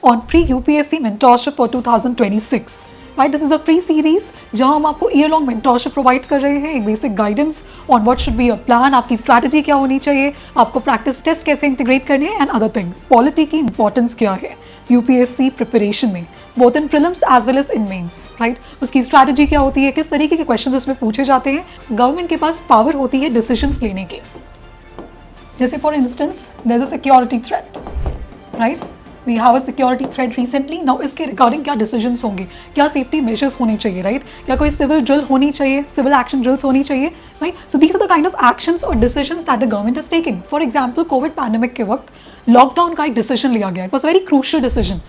on free UPSC mentorship for 2026. Right, this is a free series जहां हम आपको year long mentorship provide कर रहे हैं, एक basic guidance on what should be a plan, आपकी स्ट्रैटेजी क्या होनी चाहिए, आपको प्रैक्टिस टेस्ट कैसे इंटीग्रेट करने हैं एंड अदर थिंग्स। पॉलिटी की इंपॉर्टेंस क्या है यूपीएससी प्रिपरेशन में, both in prelims as well as in mains, right. उसकी स्ट्रैटेजी क्या होती है, किस तरीके के क्वेश्चंस इसमें पूछे जाते हैं। गवर्नमेंट के पास पावर होती है डिसीजंस लेने की, जैसे for instance there is a security threat, right, we have a security threat recently. Now इसके रिगार्डिंग क्या डिसीजंस होंगे, क्या सेफ्टी मेजर्स होने चाहिए, राइट, क्या कोई सिविल ड्रिल होनी चाहिए, सिविल एक्शन ड्रिल्स होनी चाहिए, right. So these are the kind of actions और decisions that the government is taking. For example covid pandemic के वक्त लॉकडाउन का एक डिसीजन लिया गया, it was very crucial decision.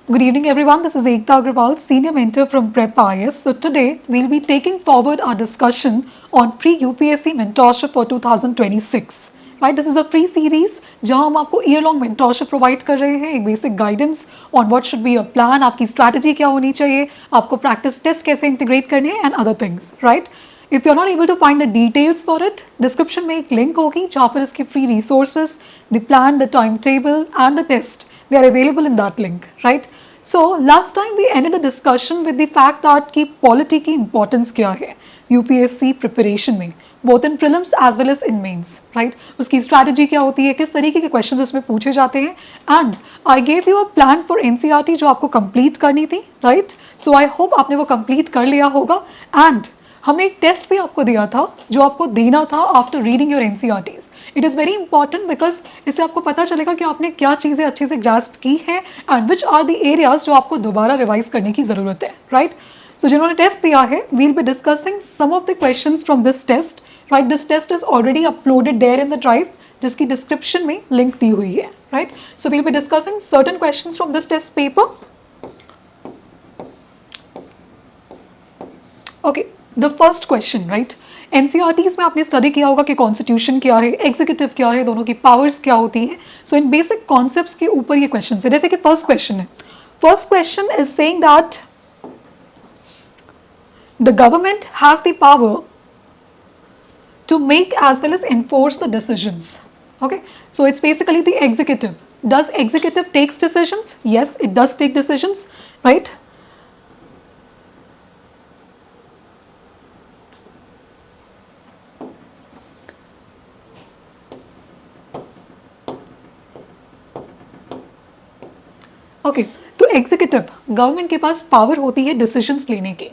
Good evening everyone, this is Ekta Agrawal, Senior Mentor from Prep IAS. So today we'll be taking forward our discussion on free UPSC mentorship for 2026. Right, this is a free series जहां हम आपको year long mentorship provide कर रहे हैं, एक basic guidance on what should be a plan, आपकी strategy क्या होनी चाहिए, आपको प्रैक्टिस टेस्ट कैसे इंटीग्रेट करने हैं and other things, right. If you are not able to find the details for it, description में एक लिंक होगी जहाँ पर इसकी free resources, the plan, the time table and the test, they are available in that link, right? So last time we ended the discussion with the fact that कि polity की importance क्या है UPSC preparation में, both in prelims as well as in mains, right. उसकी strategy क्या होती है, किस तरीके के क्वेश्चंस इसमें पूछे जाते हैं, and I gave you a plan for NCERT जो आपको कंप्लीट करनी थी, राइट। सो आई होप आपने वो कंप्लीट कर लिया होगा। एंड हमने एक टेस्ट भी आपको दिया था जो आपको देना था after reading your NCERTs. It is very important because इससे आपको पता चलेगा कि आपने क्या चीज़ें अच्छे से ग्रास्प की हैं and which are the areas जो आपको दोबारा रिवाइज करने की ज़रूरत है, राइट। सो जिन्होंने टेस्ट दिया है, we'll be discussing some of the questions from this test, right. This test is already uploaded there in the drive, जिसकी डिस्क्रिप्शन में लिंक दी हुई है, राइट। So we'll be discussing certain questions from this test paper. Okay, the first question, right. NCERTs में आपने study किया होगा कि कॉन्स्टिट्यूशन क्या है, एग्जीक्यूटिव क्या है, दोनों की पावर्स क्या होती हैं। सो इन बेसिक कॉन्सेप्ट्स के ऊपर ये क्वेश्चन है। जैसे कि फर्स्ट क्वेश्चन है, first question is saying that the government has the power to make as well as enforce the decisions. Okay, so it's basically the executive. Does executive takes decisions? Yes, it does take decisions, right? Okay, तो executive government के पास power होती है decisions लेने की,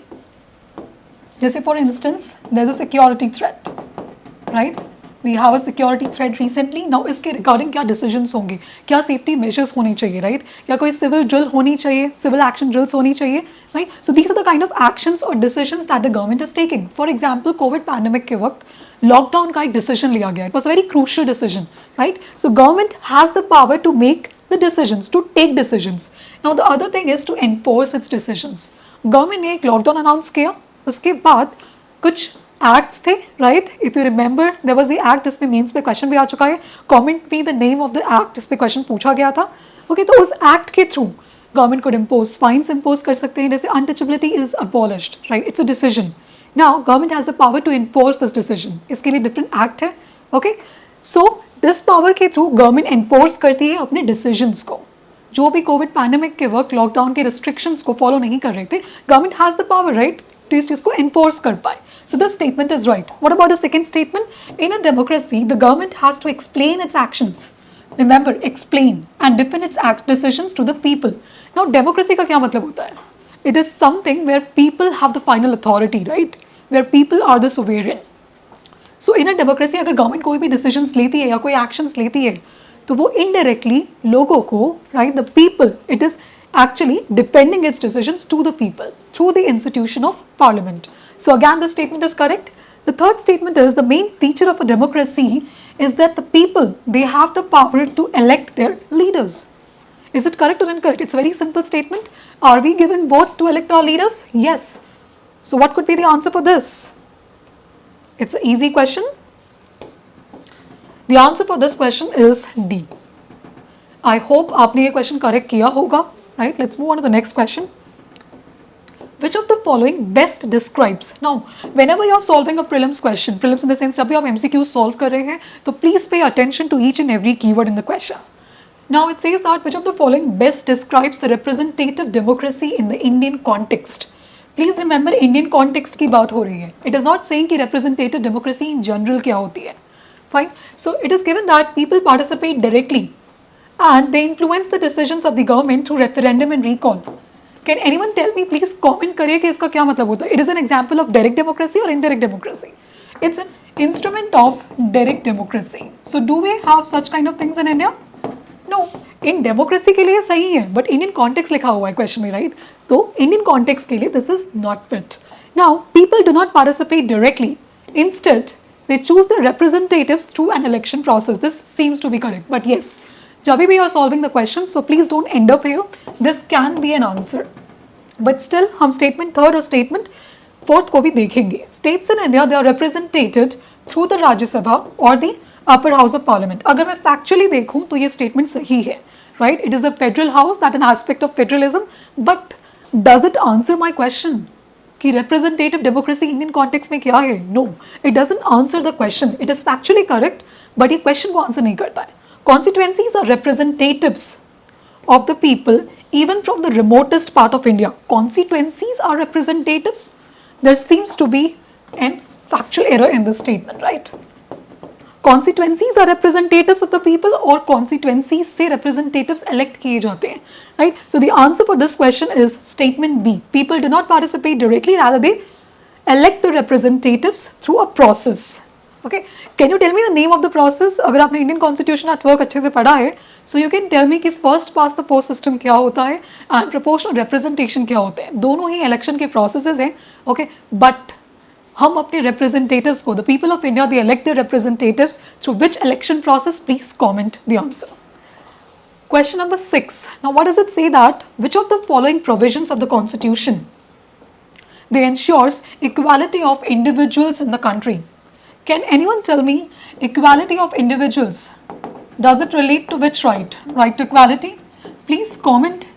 जैसे for instance there is a security threat, right, we have a security threat recently. Now इसके regarding क्या डिसीजंस होंगे, क्या सेफ्टी मेजर्स होने चाहिए, राइट, क्या कोई सिविल ड्रिल होनी चाहिए, सिविल एक्शन ड्रिल्स होनी चाहिए, right. So these are the kind of actions और decisions that the government is taking. For example covid pandemic के वक्त लॉकडाउन का एक डिसीजन लिया गया, it was very crucial decision, right. So government has the power to make the decisions, to take decisions. Now the other thing is to enforce its decisions. Government ने एक lockdown announce किया, उसके बाद कुछ acts थे, right. If you remember there was the act जिसमें mains पे question भी आ चुका है, comment me the name of the act जिस पे क्वेश्चन पूछा गया था। ओके, तो उस एक्ट के through government could impose fines impose कर सकते हैं, जैसे untouchability is abolished, right, it's a decision. Now government has the power to enforce this decision, इसके लिए डिफरेंट एक्ट है। ओके, सो दिस पावर के थ्रू गवर्नमेंट एनफोर्स करती है अपने डिसीजंस को। जो भी कोविड पैंडेमिक के वक्त लॉकडाउन के रिस्ट्रिक्शंस को फॉलो नहीं कर रहे थे, government has the power, right, तो इस चीज को एनफोर्स कर पाए। So this statement is right. What about the second statement, in a democracy the government has to explain its actions, remember explain and defend its act decisions to the people. Now democracy का क्या मतलब होता है, it is something where people have the final authority, right, where people are the sovereign. So in a democracy अगर government कोई भी decisions लेती है या कोई एक्शंस लेती है, तो वो इनडायरेक्टली लोगों को, right, the people, it is actually depending its decisions to the people through the institution of parliament. So again the statement is correct. The third statement is the main feature of a democracy is that the people, they have the power to elect their leaders. Is it correct or incorrect? It's a very simple statement. Are we giving vote to elect our leaders? Yes. So what could be the answer for this? It's an easy question. The answer for this question is D. I hope आपने ये question correct किया होगा. Right? Let's move on to the next question. Which of the following best describes? Now, whenever you are solving a prelims question, prelims in the sense जब भी आप MCQ solve कर रहे हैं, तो please pay attention to each and every keyword in the question. Now it says that which of the following best describes the representative democracy in the Indian context. Please remember Indian context की बात हो रही है. It is not saying कि representative democracy in general क्या होती है. Fine. So it is given that people participate directly and they influence the decisions of the government through referendum and recall. Can anyone tell me, please comment करिए कि इसका क्या मतलब होता है. It is an example of direct democracy or indirect democracy. It's an instrument of direct democracy. So do we have such kind of things in India? No. In democracy के लिए सही है, but Indian context लिखा हुआ है question में, right? तो Indian context के लिए this is not fit. Now people do not participate directly. Instead, they choose their representatives through an election process. This seems to be correct, but yes, जब भी you are solving the question, so please don't end up here. This can be an answer, but still हम statement third और statement fourth को भी देखेंगे. States in India, they are represented through the Rajya Sabha or the upper house of parliament. अगर मैं factually देखूं तो ये statement सही है, right? It is the federal house, that an aspect of federalism, but does it answer my question कि representative democracy Indian context में क्या है? No, it doesn't answer the question. It is factually correct, but ये question को answer नहीं करता है. Constituencies are representatives of the people even from the remotest part of India. Constituencies are representatives. There seems to be an factual error in this statement, right? Constituencies are representatives of the people or constituencies से representatives elect किए जाते हैं, right? So the answer for this question is statement B. People do not participate directly, rather they elect the representatives through a process. Okay? Can you tell me the name of the process? अगर आपने Indian Constitution at work अच्छे से पढ़ा है, so you can tell me कि first past the post system क्या होता है and proportional representation क्या होते हैं. दोनों ही election के processes हैं, okay? But हम अपने representatives को, the people of India, they elect their representatives through which election process? Please comment the answer. Question number 6. Now what does it say that which of the following provisions of the constitution they ensures equality of individuals in the country? Can anyone tell me equality of individuals? Does it relate to which right? Right to equality? Please comment.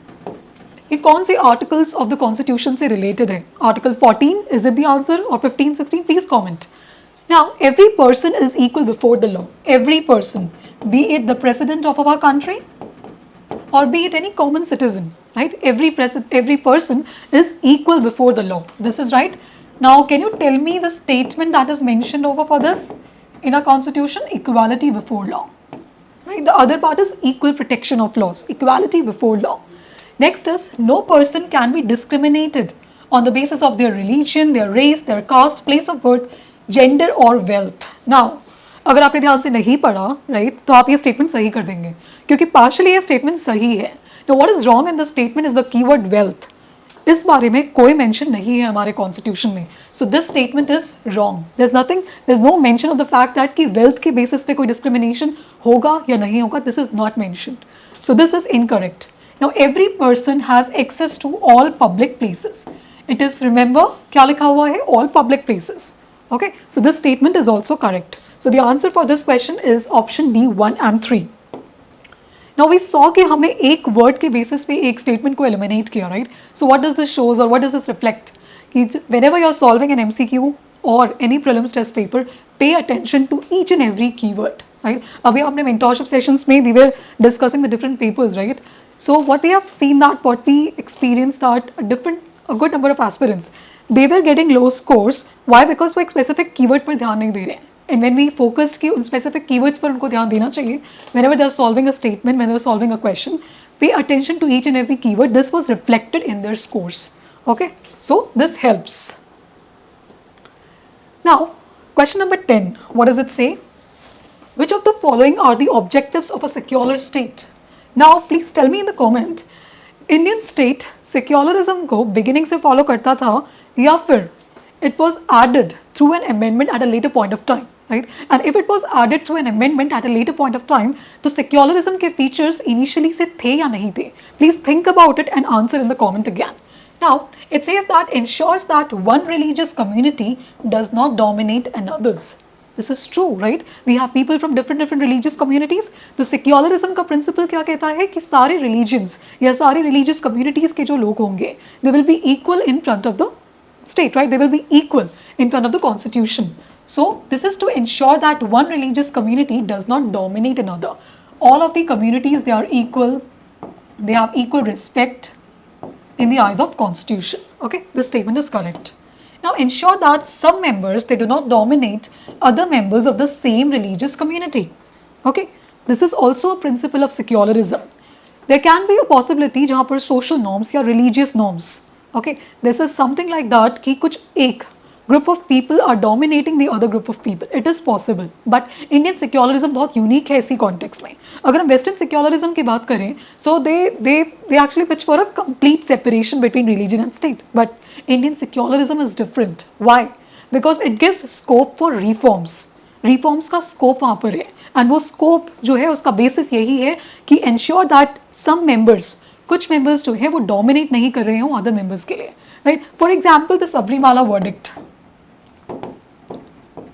ये कौन से articles of the constitution से related है? Article 14, is it the answer, or 15, 16? Please comment. Now, every person is equal before the law. Every person, be it the president of our country or be it any common citizen, right? Every person is equal before the law. This is right. Now, can you tell me the statement that is mentioned over for this in our constitution? Equality before law. Right? The other part is equal protection of laws. Equality before law. Next is no person can be discriminated on the basis of their religion, their race, their caste, place of birth, gender or wealth. Now, अगर आपने ध्यान से नहीं पढ़ा, right, तो आप ये statement सही कर देंगे, क्योंकि partially ये statement सही है. Now, what is wrong in the statement is the keyword wealth. इस बारे में कोई mention नहीं है हमारे constitution में. So this statement is wrong. There's no mention of the fact that कि wealth के basis पे कोई discrimination होगा या नहीं होगा. This is not mentioned. So this is incorrect. Now every person has access to all public places. It is, remember, क्या लिखा हुआ है? All public places. Okay, so this statement is also correct. So the answer for this question is option D, 1 and 3. Now we saw कि हमने एक word के basis पे एक statement को eliminate किया, right? So what does this shows or what does this reflect? कि whenever you are solving an MCQ or any prelims test paper, pay attention to each and every keyword, right? अभी हमने mentorship sessions में we were discussing the different papers, right? So what we have seen that what we experienced that a good number of aspirants, they were getting low scores. Why? Because वो एक specific keyword पर ध्यान नहीं दे रहे हैं. And when we focused कि उन specific keywords पर उनको ध्यान देना चाहिए, whenever they are solving a statement, when they are solving a question, pay attention to each and every keyword. This was reflected in their scores. Okay, so this helps. Now, question number 10. What does it say? Which of the following are the objectives of a secular state? Now, please tell me in the comment, Indian state secularism को beginning से follow करता था या फिर it was added through an amendment at a later point of time, right? And if it was added through an amendment at a later point of time, तो secularism के features initially से थे या नहीं थे? Please think about it and answer in the comment again. Now, it says that ensures that one religious community does not dominate another's. This is true, right? We have people from different religious communities. तो secularism का principle क्या कहता है कि सारे religions या सारे religious communities के जो लोग होंगे, they will be equal in front of the state, right? They will be equal in front of the constitution. So this is to ensure that one religious community does not dominate another. all of the communities, they are equal, they have equal respect in the eyes of constitution. Okay, this statement is correct. Now ensure that some members, they do not dominate other members of the same religious community. Okay, this is also a principle of secularism. There can be a possibility जहाँ पर social norms या religious norms, okay, this is something like that कि कुछ एक group of people are dominating the other group of people. It is possible, but Indian secularism बहुत unique है इसी context में. अगर हम Western secularism की बात करें, so they actually pitch for a complete separation between religion and state. But Indian secularism is different. Why? Because it gives scope for reforms. Reforms का scope वहाँ पर है, and वो scope जो है उसका basis यही है कि ensure that some members, कुछ members जो है वो dominate नहीं कर रहे हों other members के लिए. Right? For example, the Sabrimala verdict.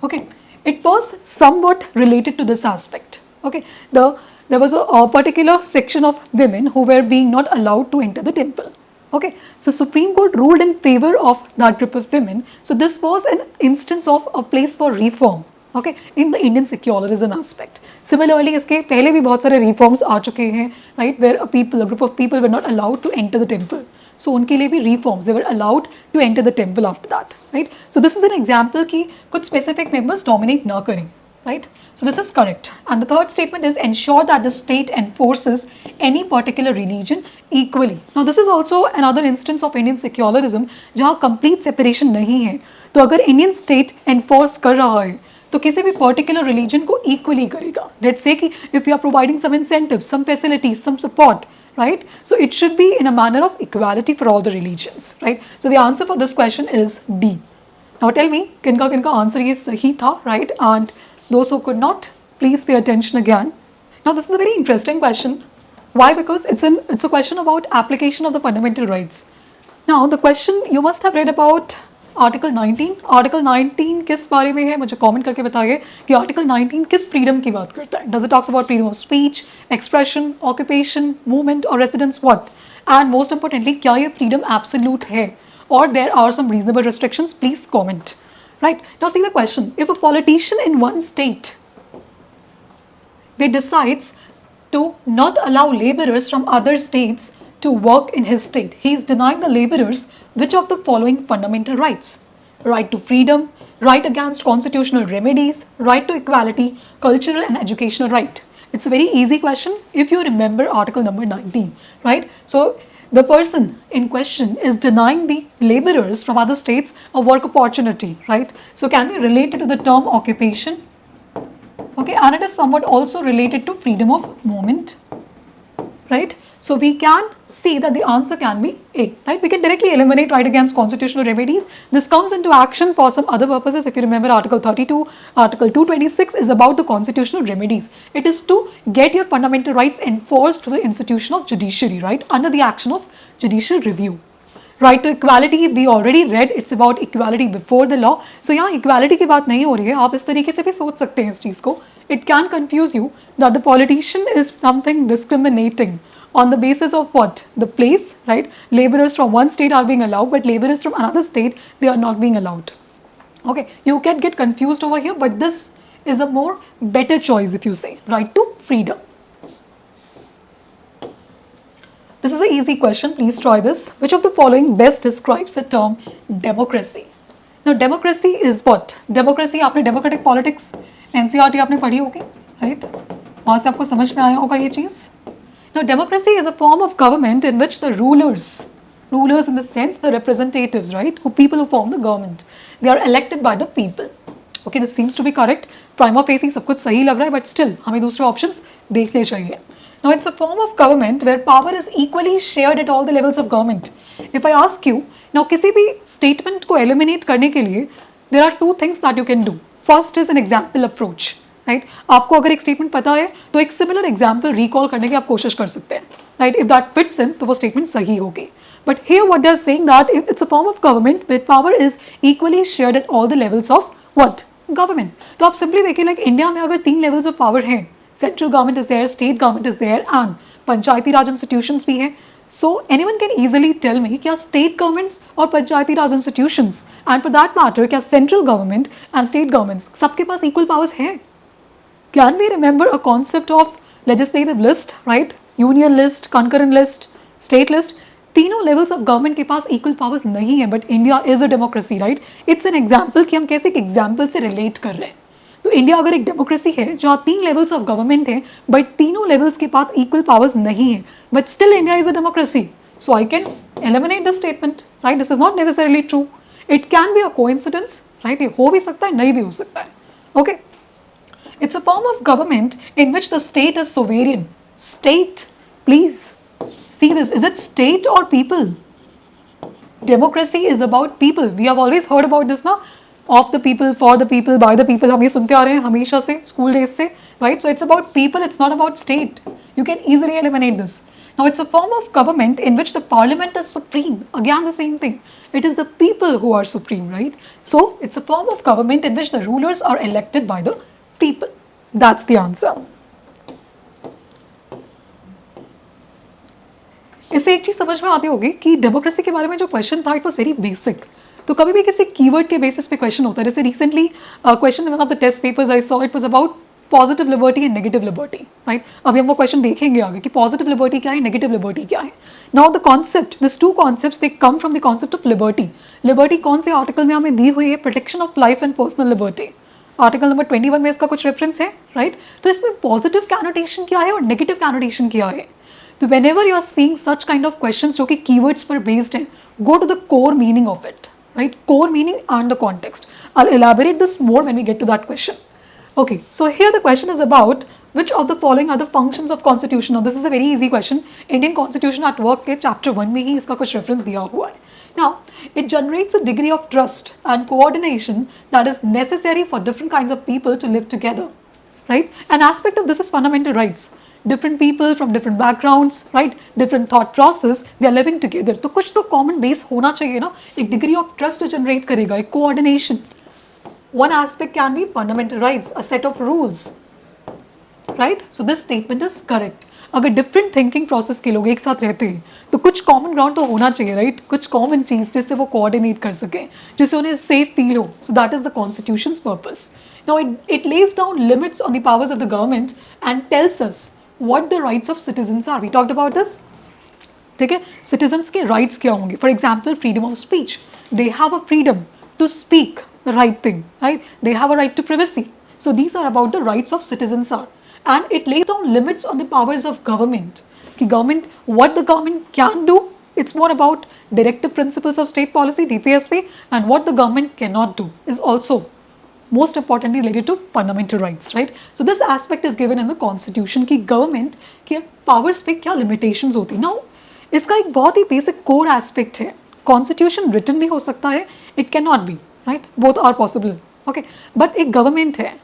Okay, it was somewhat related to this aspect. Okay, there was a particular section of women who were being not allowed to enter the temple. Okay, so Supreme Court ruled in favor of that group of women. So this was an instance of a place for reform. Okay, in the Indian secularism aspect. Similarly, इसके पहले भी बहुत सारे reforms आ चुके हैं, right, where a group of people were not allowed to enter the temple. So उनके लिए भी reforms, they were allowed to enter the temple after that, right? So this is an example कि कुछ specific members dominate ना करें, right? So this is correct. And the third statement is ensure that the state enforces any particular religion equally. Now this is also another instance of Indian secularism जहाँ complete separation नहीं है. तो अगर Indian state enforce कर रहा है तो किसी भी particular religion को equally करेगा. Let's say कि if you are providing some incentives, some facilities, some support, right? So it should be in a manner of equality for all the religions, right? So the answer for this question is D. Now tell me, किनका answer ये सही था, right? And those who could not, please pay attention again. Now this is a very interesting question. Why? Because it's a question about application of the fundamental rights. Now the question you must have read about article 19. Article 19 किस बारे में है, मुझे comment करके बताइए कि article 19 किस freedom की बात करता है. Does it talks about freedom of speech, expression, occupation, movement और residence, what? And most importantly, क्या ये फ्रीडम एब्सोल्यूट है और there are some reasonable restrictions? Please comment. Right, now see the question. If a politician in one state they decides to not allow laborers from other states to work in his state, he is denying the laborers which of the following fundamental rights? Right to freedom, right against constitutional remedies, right to equality, cultural and educational right. It's a very easy question if you remember article number 19, right? So the person in question is denying the laborers from other states a work opportunity, right? So can be related to the term occupation. Okay, and it is somewhat also related to freedom of movement, right? So we can see that the answer can be A, right? We can directly eliminate right against constitutional remedies. This comes into action for some other purposes. If you remember article 32, article 226 is about the constitutional remedies. It is to get your fundamental rights enforced through the institution of judiciary, right? Under the action of judicial review. Right to equality, we already read, it's about equality before the law. So यहाँ equality की बात नहीं हो रही है, आप इस तरीके से भी सोच सकते हैं इस चीज़ को. It can confuse you that the politician is something discriminating on the basis of what? The place, right? Laborers from one state are being allowed, but laborers from another state, they are not being allowed. Okay, you can get confused over here, but this is a more better choice if you say right to freedom. This is an easy question, please try this. Which of the following best describes the term democracy? Now democracy is what? Democracy, आपने democratic politics NCERT आपने पढ़ी होगी, right? वहाँ से आपको समझ में आया होगा ये चीज़. Now democracy is a form of government in which the rulers in the sense the representatives, right, who people who form the government, they are elected by the people. Okay, this seems to be correct. Prima facie सब कुछ सही लग रहा है, but still हमें दूसरे options देखने चाहिए. Now it's a form of government where power is equally shared at all the levels of government. If I ask you, now किसी भी statement को eliminate करने के लिए there are two things that you can do. First is an example approach, right? आपको अगर एक statement पता है तो एक similar example recall करने की आप कोशिश कर सकते हैं, right? If that fits in तो वो statement सही होगी. But here what they are saying that it's a form of government where power is equally shared at all the levels of what? Government. तो आप simply देखिए like India में अगर 3 levels of power हैं, central government is there, state government is there, and Panchayati Raj institutions भी हैं. So anyone can easily tell me क्या state governments और पंचायती राज institutions and for that matter क्या central government and state governments सबके पास equal powers है? Can we remember a concept of legislative list, right, union list, concurrent list, state list, तीनों levels of government के पास equal powers नहीं है, but India is a democracy, right. It's an example कि हम कैसे एक example से रिलेट कर रहे हैं. तो इंडिया अगर एक डेमोक्रेसी है जहाँ 3 लेवल्स ऑफ गवर्नमेंट है बट तीनों लेवल्स के पास इक्वल पावर्स नहीं है, but still India is a democracy. So I can eliminate this statement, right. This is not necessarily true. It can be a coincidence, right. ये हो भी सकता है, नहीं भी हो सकता है. Okay. It's a form of government in which the state is sovereign. State, please see this. Is it state or people? Democracy is about people. We have always heard about this, na? Of the people, for the people, by the people. हम ये सुनते आ रहे हैं हमेशा से, school days से, right? So it's about people. It's not about state. You can easily eliminate this. Now it's a form of government in which the parliament is supreme. Again, the same thing. It is the people who are supreme, right? So it's a form of government in which the rulers are elected by the people. That's the answer. इससे एक चीज समझ में आती होगी कि democracy के बारे में जो क्वेश्चन था, इट वाज वेरी बेसिक. तो कभी भी किसी कीवर्ड के बेसिस पे क्वेश्चन होता है. जैसे recently question in one of the test papers I saw, it was about positive liberty and negative liberty, right. अभी हम वो क्वेश्चन देखेंगे आगे कि पॉजिटिव लिबर्टी क्या है, नेगेटिव लिबर्टी क्या है. Now the concept, this two concepts they come from the concept of liberty. Liberty कौन से आर्टिकल में हमें दी हुई है? Protection of life and personal liberty. Article number 21 में इसका कुछ रेफरेंस है, राइट. तो इसमें पॉजिटिव कैनोटेशन क्या है और नेगेटिव कैनोटेशन क्या है. तो whenever you are seeing such kind of questions जो कि keywords पर based हैं, go to the core meaning of it, right? Core meaning and the context. I'll elaborate this more when we get to that question. Okay, so here the question is about which of the following are the functions of constitution. Now this is a very easy question. Indian Constitution at Work के chapter 1 में ही इसका कुछ reference दिया हुआ है. Now, it generates a degree of trust and coordination that is necessary for different kinds of people to live together, right? An aspect of this is fundamental rights. Different people from different backgrounds, right? Different thought process, they are living together. तो कुछ तो common base होना चाहिए ना. एक degree of trust generate करेगा, एक coordination. One aspect can be fundamental rights, a set of rules, right? So this statement is correct. अगर डिफरेंट थिंकिंग प्रोसेस के लोग एक साथ रहते हैं तो कुछ कॉमन ग्राउंड तो होना चाहिए, राइट. कुछ कॉमन चीज जिससे वो कोऑर्डिनेट कर सकें, जिससे उन्हें सेफ फील हो. So that is the constitution's purpose. Now it lays down limits on the powers of the government and tells us what the rights of citizens are. We talked about this, ठीक है. Citizens के rights क्या होंगे? For example freedom of speech. They have a freedom to speak the right thing, right. They have a right to privacy. So these are about the rights of citizens are. And it lays down limits on the powers of government. कि government, what the government can do, it's more about directive principles of state policy, DPSP, and what the government cannot do is also most importantly related to fundamental rights, right? So this aspect is given in the constitution कि government के powers पे क्या limitations होती. Now इसका एक बहुत ही basic core aspect है. Constitution written भी हो सकता है, it cannot be, right? Both are possible, okay? But एक government है,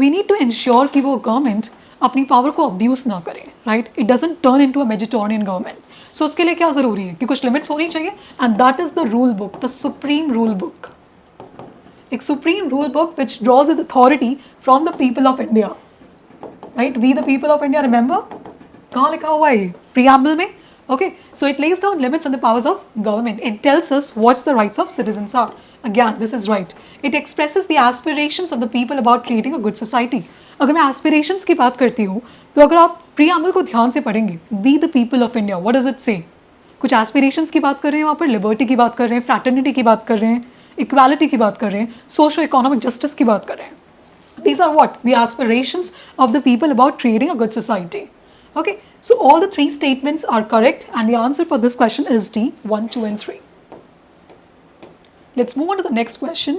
we need to ensure कि वो government अपनी पावर को अब्यूज ना करें, right. It doesn't turn into a majoritarian government. So उसके लिए क्या जरूरी है कि कुछ लिमिट्स होनी चाहिए, and that is the rule book, the supreme rule book. एक supreme rule book which draws it authority from the people of India, right. We the people of India, remember कहाँ लिखा हुआ है? प्रीएम्बल में. Okay, so it lays down limits on the powers of government. It tells us what's the rights of citizens are. Again, this is right. It expresses the aspirations of the people about creating a good society. अगर मैं aspirations की बात करती हूँ तो अगर आप preamble को ध्यान से पढ़ेंगे, we the people of India, what does it say? कुछ aspirations की बात कर रहे हैं वहाँ पर, liberty की बात कर रहे हैं, fraternity की बात कर रहे हैं, equality की बात कर रहे हैं, socio-economic justice की बात कर रहे हैं. These are what? The aspirations of the people about creating a good society. Okay, so all the 3 statements are correct and the answer for this question is D, 1, 2 and 3. Let's move on to the next question.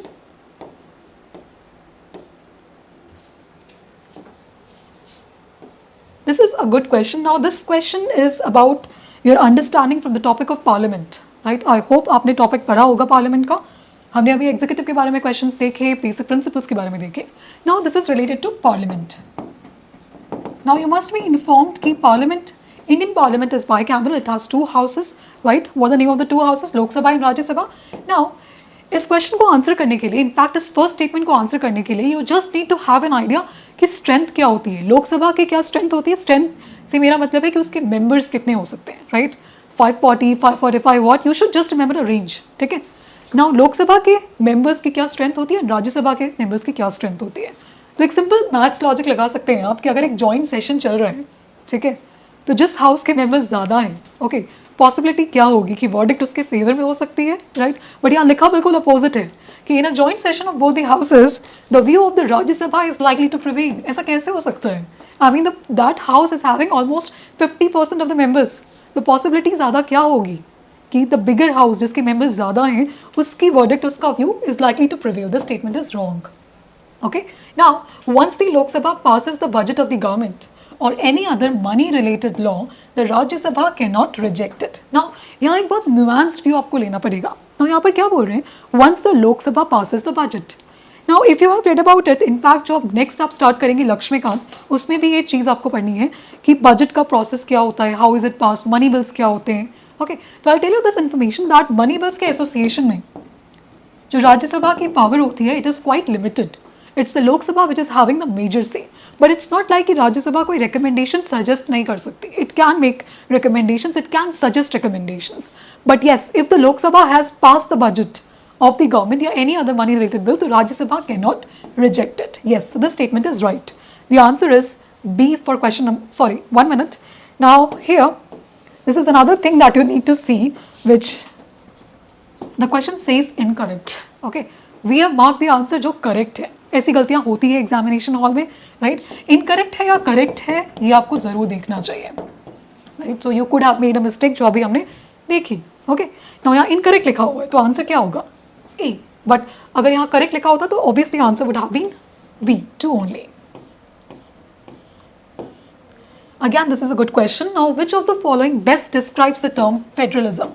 This is a good question. Now this question is about your understanding from the topic of parliament, right? I hope आपने topic पढ़ा होगा parliament का. हमने अभी executive के बारे में questions देखे, basic principles के बारे में देखे. Now this is related to parliament. Now you must be informed कि Parliament, Indian Parliament is bicameral. It has 2 houses, right? What are the name of the 2 houses? Lok Sabha and Rajya Sabha. Now इस question को answer करने के लिए, in fact इस first statement को answer करने के लिए, you just need to have an idea कि स्ट्रेंथ क्या होती है. लोकसभा की क्या स्ट्रेंथ होती है? स्ट्रेंथ से मेरा मतलब है कि उसके मेंबर्स कितने हो सकते हैं, right. 540, 545 what, you should just remember a range, ठीक है. नाउ लोकसभा के मेंबर्स की क्या स्ट्रेंथ होती है, राज्यसभा के मेंबर्स की क्या स्ट्रेंथ होती है. तो एक सिंपल मैथ्स लॉजिक लगा सकते हैं आप कि अगर एक जॉइंट सेशन चल रहा है, ठीक है, तो जिस हाउस के मेंबर्स ज़्यादा हैं, ओके, पॉसिबिलिटी क्या होगी कि वर्डिक्ट उसके फेवर में हो सकती है, राइट, बट यहाँ लिखा बिल्कुल अपोजिट है कि in a joint session of both the houses the view of the Rajya Sabha is likely to prevail. ऐसा कैसे हो सकता है? I mean that house is having almost 50% of the members, तो पॉसिबिलिटी ज़्यादा क्या होगी कि द बिगर हाउस जिसके मेंबर्स ज़्यादा हैं उसकी वर्डिक्ट, उसका view is likely to prevail. This statement is wrong. Okay, now once the Lok Sabha passes the budget of the government or any other money related law, the Rajya Sabha cannot reject it. Now यहाँ एक बहुत nuanced view आपको लेना पड़ेगा। Now यहाँ पर क्या बोल रहे हैं? Once the Lok Sabha passes the budget. Now if you have read about it, in fact जो आप next आप start करेंगे लक्ष्मीकांत, उसमें भी ये चीज़ आपको पढ़नी है कि budget का process क्या होता है, how is it passed, money bills क्या होते हैं। Okay, तो I'll tell you this information that money bills के association में जो राज्यसभा की पावर होती है, it is quite limited. It's the Lok Sabha which is having the major say, but it's not like कि राज्यसभा कोई recommendation suggest नहीं कर सकती. It can make recommendations, it can suggest recommendations. But yes, if the Lok Sabha has passed the budget of the government or any other money related bill, the Rajya Sabha cannot reject it. Yes, so this statement is right. The answer is B for question number, sorry, 1 minute. Now here, this is another thing that you need to see, which the question says incorrect. Okay, we have marked the answer जो correct है। ऐसी गलतियां होती है examination hall में, right, incorrect है या correct है ये आपको जरूर देखना चाहिए, right, so you could have made a mistake जो अभी हमने देखी। ओके, तो यहाँ इनकरेक्ट लिखा हुआ है तो आंसर क्या होगा? ए, बट अगर यहाँ करेक्ट लिखा होता तो obviously answer would have been B, 2 only. Again, this is a good question. Now, which of the following best describes the term federalism?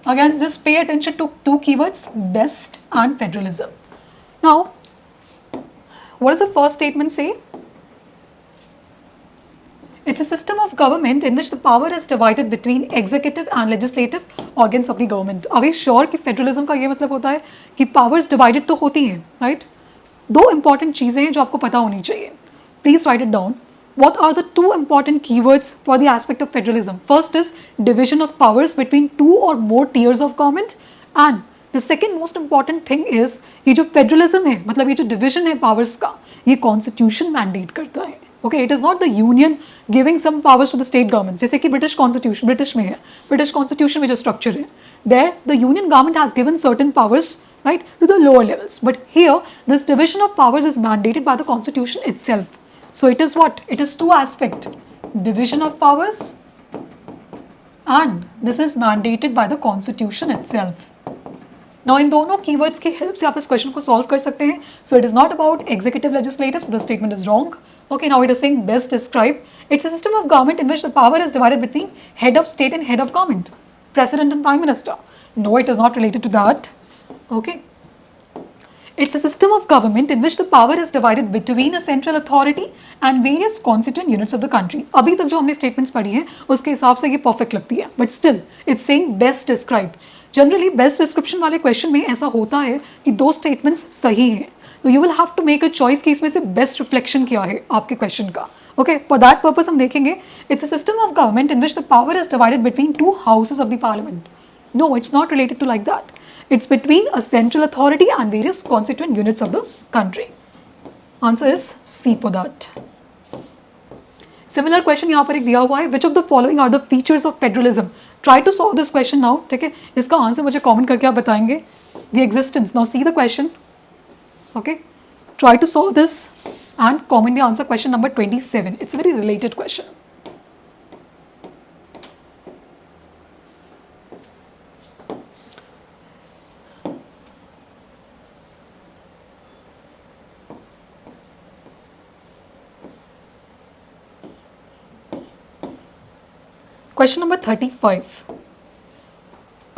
Again, just pay attention to two keywords, best and federalism. Now, what does the first statement say? It's a system of government in which the power is divided between executive and legislative organs of the government. Are we sure कि federalism का ये मतलब होता है कि powers divided तो होती हैं, right? दो important चीज़ें हैं जो आपको पता होनी चाहिए. Please write it down. What are the two important keywords for the aspect of federalism? First is division of powers between two or more tiers of government, and the second most important thing is ये जो federalism है, मतलब ये जो division है powers का, ये constitution mandate करता है. Okay, it is not the union giving some powers to the state governments. जैसे कि British constitution, British में है, British constitution में जो structure है, there the union government has given certain powers, right, to the lower levels. But here, this division of powers is mandated by the constitution itself. So it is what? It is two aspects, division of powers, and this is mandated by the constitution itself. Now इन दोनों keywords की help से आप इस question को solve कर सकते हैं. So it is not about executive legislative, so the statement is wrong. Okay, now it is saying best describe. It's a system of government in which the power is divided between head of state and head of government, president and prime minister. No, it is not related to that. Okay. It's a system of government in which the power is divided between a central authority and various constituent units of the country. अभी तक जो हमने statements पढ़ी हैं उसके हिसाब से ये perfect लगती है. But still, it's saying best describe. Generally, best description वाले question में ऐसा होता है कि दो statements सही हैं. तो you will have to make a choice कि इसमें से best reflection क्या है आपके question का. Okay, for that purpose हम देखेंगे it's a system of government in which the power is divided between two houses of the parliament. No, it's not related to like that. It's between a central authority and various constituent units of the country. Answer is C for that. Similar question यहाँ पर एक दिया हुआ है, which of the following are the features of federalism? Try to solve this question now. ठीक है, इसका answer मुझे कमेंट करके आप बताएंगे. The existence. Now see the question. Okay, try to solve this and comment the answer, question number 27. It's a very related question. Question number 35.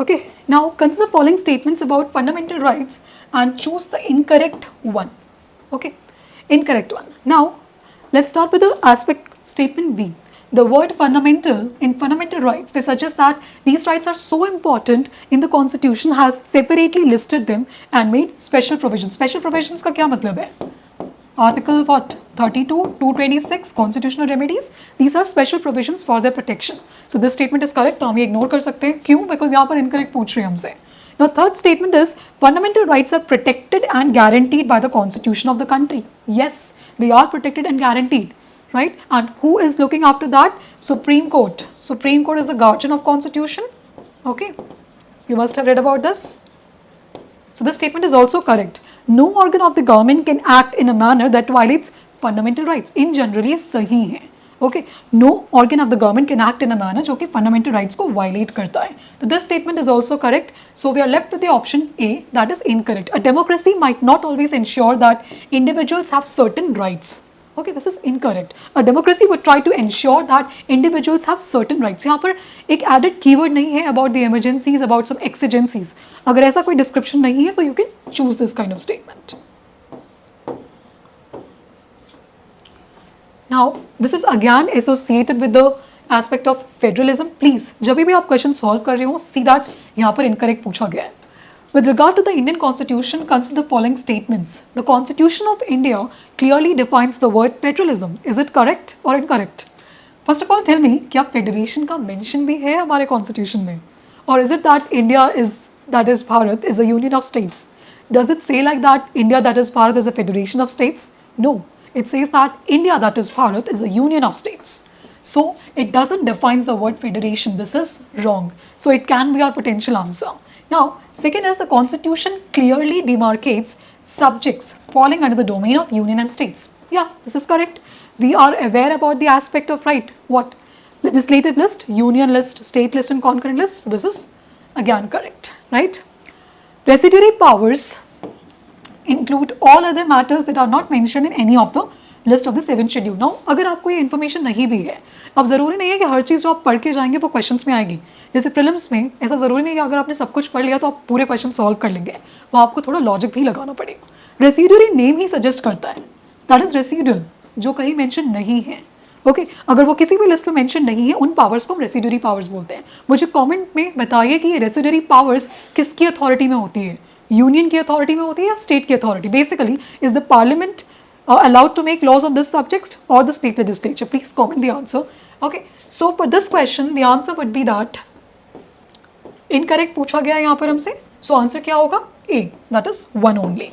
Okay, now consider the following statements about fundamental rights and choose the incorrect one. Okay, incorrect one. Now, let's start with the aspect statement B. The word fundamental in fundamental rights, they suggest that these rights are so important in the constitution has separately listed them and made special provisions. Special provisions का क्या मतलब है? Article what? 32, 226, constitutional remedies. These are special provisions for their protection. So this statement is correct. तो हम ये ignore कर सकते हैं. क्यों? Because यहाँ पर incorrect पूछ रहे हैं हमसे. Now third statement is fundamental rights are protected and guaranteed by the constitution of the country. Yes, they are protected and guaranteed. right? And who is looking after that? Supreme Court. Supreme Court is the guardian of constitution. Okay, you must have read about this. So this statement is also correct. No organ of the government can act in a manner that violates fundamental rights. In general ये सही है. Okay, no organ of the government can act in a manner जो कि fundamental rights को violate करता है. So this statement is also correct. So we are left with the option A, that is incorrect. A democracy might not always ensure that individuals have certain rights. Okay, this is incorrect. A democracy would try to ensure that individuals have certain rights. यहाँ पर एक added keyword नहीं है about the emergencies, about some exigencies. अगर ऐसा कोई description नहीं है तो you can choose this kind of statement. Now, this is again associated with the aspect of federalism. Please, जब भी आप question solve कर रहे हो, see that यहाँ पर incorrect पूछा गया है. With regard to the Indian Constitution, consider the following statements. The Constitution of India clearly defines the word federalism. Is it correct or incorrect? First of all, tell me, क्या federation का mention भी है हमारे Constitution में? Or is it that India is, that is Bharat, is a union of states? Does it say like that India, that is Bharat, is a federation of states? No. It says that India, that is Bharat, is a union of states. So it doesn't define the word federation. This is wrong. So it can be our potential answer. Now, second is the Constitution clearly demarcates subjects falling under the domain of union and states. Yeah, this is correct. We are aware about the aspect of right. What? Legislative list, union list, state list and concurrent list. So this is again correct, right? Residuary powers include all other matters that are not mentioned in any of the list of the 7th schedule. Now, अगर आपको ये information नहीं भी है, अब ज़रूरी नहीं है कि हर चीज़ जो आप पढ़ के जाएंगे वो क्वेश्चंस में आएगी. जैसे प्रीलिम्स में ऐसा ज़रूरी नहीं है कि अगर आपने सब कुछ पढ़ लिया तो आप पूरे क्वेश्चन सॉल्व कर लेंगे. वो आपको थोड़ा लॉजिक भी लगाना पड़ेगा. रेसिड्यूरी नेम ही सजेस्ट करता है, दैट इज रेसिडुअल, जो कहीं मेंशन नहीं है. ओके, अगर वो किसी भी लिस्ट में मेंशन नहीं है, उन पावर्स को हम रेसिड्यूरी पावर्स बोलते हैं. मुझे कमेंट में बताइए कि ये रेसिड्यूरी पावर्स किसकी अथॉरिटी में होती है, यूनियन की अथॉरिटी में होती है या स्टेट की authority. Basically is the parliament allowed to make laws on this subject or the state legislature? Please comment the answer. Okay, so for this question the answer would be that incorrect पूछा गया है यहाँ पर हमसे. So answer क्या होगा? A, that is one only.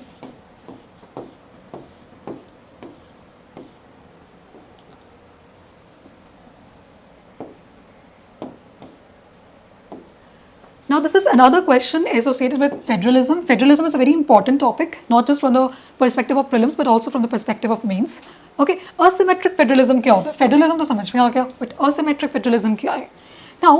Now this is another question associated with federalism. Federalism is a very important topic, not just from the perspective of prelims but also from the perspective of mains. Okay, asymmetric federalism क्या होता है? Federalism तो समझ में आ गया, but asymmetric federalism क्या है? Now,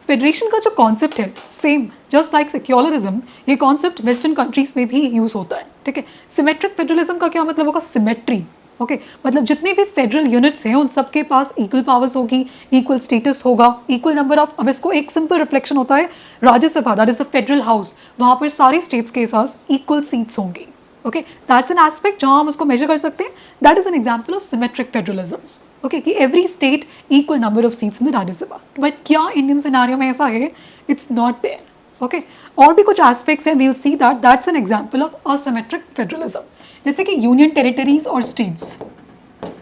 federation का जो कॉन्सेप्ट है, सेम जस्ट लाइक सेक्युलरिज्म, ये कॉन्सेप्ट वेस्टर्न कंट्रीज में भी यूज होता है. ठीक है, सिमेट्रिक फेडरलिज्म का क्या मतलब होगा? सिमेट्री. ओके, मतलब जितने भी फेडरल यूनिट्स हैं उन सबके पास इक्वल पावर्स होगी, इक्वल स्टेटस होगा, इक्वल नंबर ऑफ. अब इसको एक सिंपल रिफ्लेक्शन होता है Rajya Sabha, that is the federal house, वहाँ पर सारे स्टेट्स के साथ इक्वल सीट्स होंगी. ओके, दैट्स एन एस्पेक्ट जहाँ हम उसको मेजर कर सकते हैं. That is an example of symmetric federalism. Okay, कि every state equal number of seats in the Rajya Sabha. But क्या इंडियन सिनेरियो में ऐसा है? It's not there. ओके, और भी कुछ एस्पेक्ट्स हैं, we will see that that's an example of asymmetric federalism. जैसे कि यूनियन टेरिटरीज और स्टेट्स,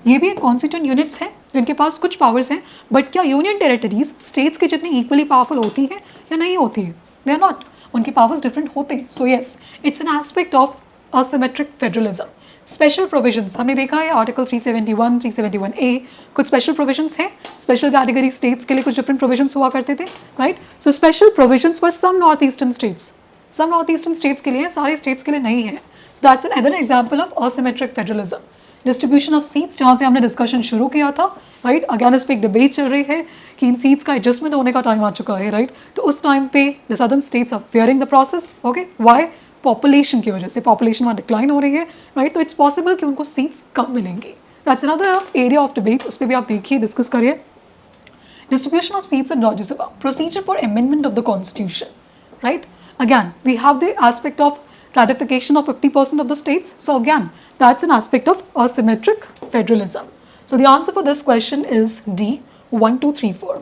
ये भी एक कॉन्स्टिट्यूएंट यूनिट्स हैं जिनके पास कुछ पावर्स हैं. बट क्या यूनियन टेरिटरीज स्टेट्स के जितनी इक्वली पावरफुल होती हैं या नहीं होती है? They are not. उनके पावर्स डिफरेंट होते हैं. So yes, it's an aspect of asymmetric federalism. Special provisions हमने देखा है, आर्टिकल 371, 371A, कुछ स्पेशल प्रोविजंस हैं. स्पेशल कैटेगरी स्टेट्स के लिए कुछ डिफरेंट प्रोविजंस हुआ करते थे, right. So special provisions for some north eastern states, some north eastern states के लिए है, सारे स्टेट्स के लिए नहीं है. So that's another example of asymmetric federalism. Distribution of seats, जहाँ से हमने डिस्कशन शुरू किया था, राइट. अगेन इस पर एक डिबेट चल रही है कि इन सीट्स का एडजस्टमेंट होने का टाइम आ चुका है, राइट. तो उस टाइम पे the southern states are faring the process. Okay, why? Population की वजह से, पॉपुलेशन वहाँ डिक्लाइन हो रही है, राइट. तो इट्स पॉसिबल कि उनको सीट्स कम मिलेंगी. That's another area of debate, उस पर भी आप देखिए, डिस्कस करिए. Distribution of seats in Rajya Sabha, procedure for amendment of the constitution, right. Again we have the aspect of ratification of 50% of the states. So again, that's an aspect of asymmetric federalism. So the answer for this question is D, 1, 2, 3, 4.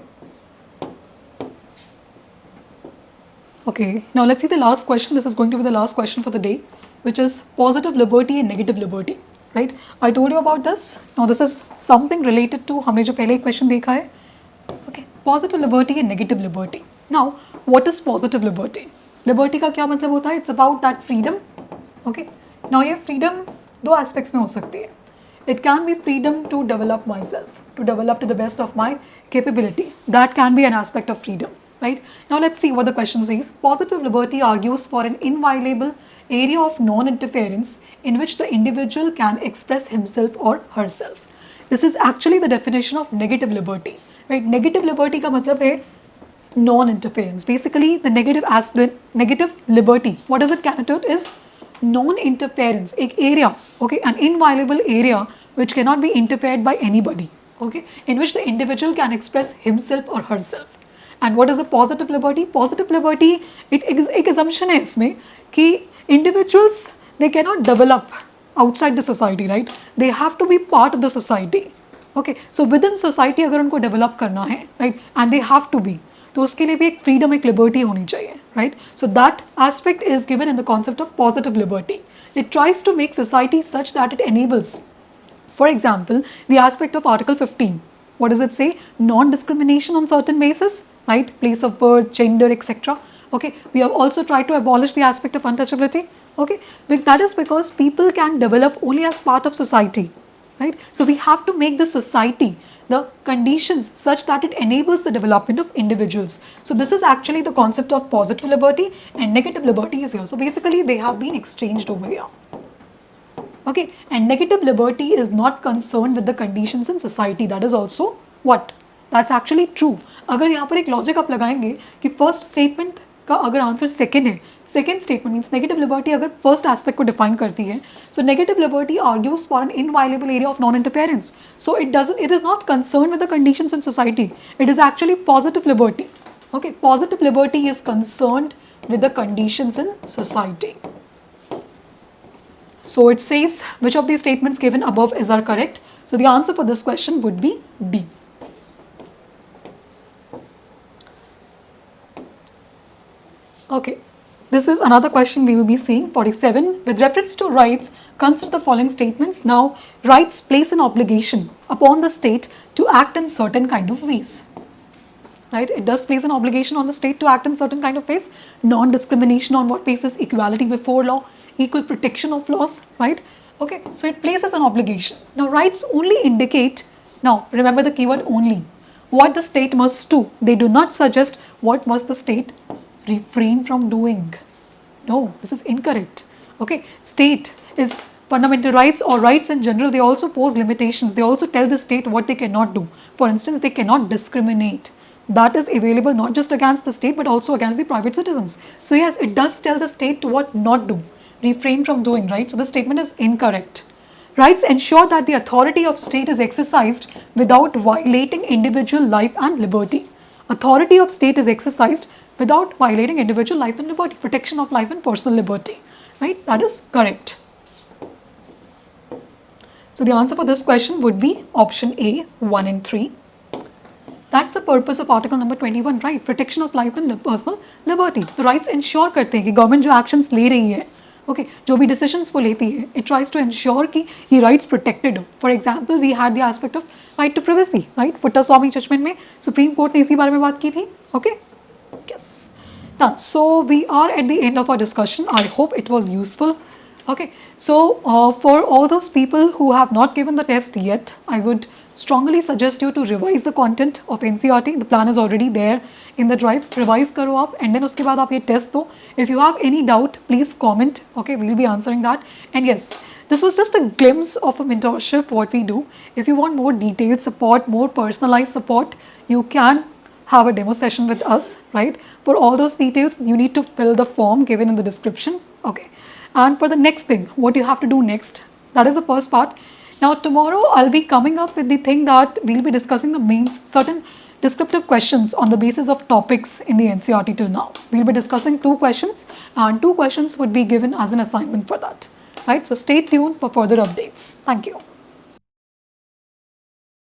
Okay, now let's see the last question. This is going to be the last question for the day, which is positive liberty and negative liberty, right? I told you about this. Now this is something related to हमने जो पहले question देखा है. Okay, positive liberty and negative liberty. Now, what is positive liberty? Liberty का क्या मतलब होता है? It's about that freedom. Okay, now ये फ्रीडम दो एस्पेक्ट्स में हो सकती है. It can be freedom to develop myself, to develop to the best of my capability. That can be an aspect of freedom, right? Now let's see what the question says. Positive liberty argues for an inviolable area of non-interference in which the individual can express himself or herself. This is actually the definition of negative liberty, right? Negative liberty का मतलब है non-interference. Basically, the negative aspect, negative liberty, what does it connote is non-interference, एक area, okay, an inviolable area which cannot be interfered by anybody, okay, in which the individual can express himself or herself. And what is the positive liberty? Positive liberty, एक assumption है इसमें कि individuals, they cannot develop outside the society, right? They have to be part of the society. Okay, so within society अगर उनको develop करना है, right, and they have to be, तो उसके लिए भी एक freedom, एक liberty होनी चाहिए, right? So that aspect is given in the concept of positive liberty. It tries to make society such that it enables, for example, the aspect of Article 15. What does it say? Non-discrimination on certain basis, right? Place of birth, gender, etc. Okay, we have also tried to abolish the aspect of untouchability. Okay, but that is because people can develop only as part of society, right? So we have to make the society, the conditions such that it enables the development of individuals. So this is actually the concept of positive liberty, and negative liberty is here. So basically they have been exchanged over here. Okay, and negative liberty is not concerned with the conditions in society. That is also what? That's actually true. अगर यहाँ पर एक logic आप लगाएंगे कि first statement का अगर answer second है, second statement means negative liberty अगर first aspect को define करती है, so negative liberty argues for an inviolable area of non-interference. So it is not concerned with the conditions in society. It is actually positive liberty. Okay, positive liberty is concerned with the conditions in society. So it says which of these statements given above is are correct. So the answer for this question would be D. Okay, this is another question we will be seeing, 47. With reference to rights, consider the following statements. Now, rights place an obligation upon the state to act in certain kind of ways. Right, it does place an obligation on the state to act in certain kind of ways. Non-discrimination on what basis? Equality before law, equal protection of laws, right? Okay, so it places an obligation. Now, rights only indicate, now remember the keyword only, what the state must do. They do not suggest what must the state refrain from doing. No, this is incorrect. Okay, state is fundamental rights or rights in general, they also pose limitations. They also tell the state what they cannot do. For instance, they cannot discriminate. That is available not just against the state but also against the private citizens. So yes, it does tell the state to what not do, refrain from doing, right? So this statement is incorrect. Rights ensure that the authority of state is exercised without violating individual life and liberty. Authority of state is exercised without violating individual life and liberty, protection of life and personal liberty, right? That is correct. So the answer for this question would be option A, 1 and 3. That's the purpose of article number 21, right? Protection of life and personal liberty. The rights ensure करते हैं कि government जो actions ले रही है, okay, जो भी decisions वो लेती है, it tries to ensure कि ये rights protected हो. For example, we had the aspect of right to privacy, right? Puttaswamy judgment में Supreme Court ने इसी बारे में बात की थी, okay? Yes. Done. So we are at the end of our discussion. I hope it was useful. Okay. So for all those people who have not given the test yet, I would strongly suggest you to revise the content of NCERT. The plan is already there in the drive. Revise करो आप, and then उसके बाद आप ये test दो. If you have any doubt, please comment. Okay, we'll be answering that. And yes, this was just a glimpse of a mentorship, what we do. If you want more detailed support, more personalized support, you can have a demo session with us, right? For all those details, you need to fill the form given in the description. Okay. And for the next thing, what you have to do next, that is the first part. Now tomorrow I'll be coming up with the thing that we'll be discussing the mains, certain descriptive questions on the basis of topics in the NCERT till now. We'll be discussing 2 questions and 2 questions would be given as an assignment for that, right? So stay tuned for further updates. Thank you.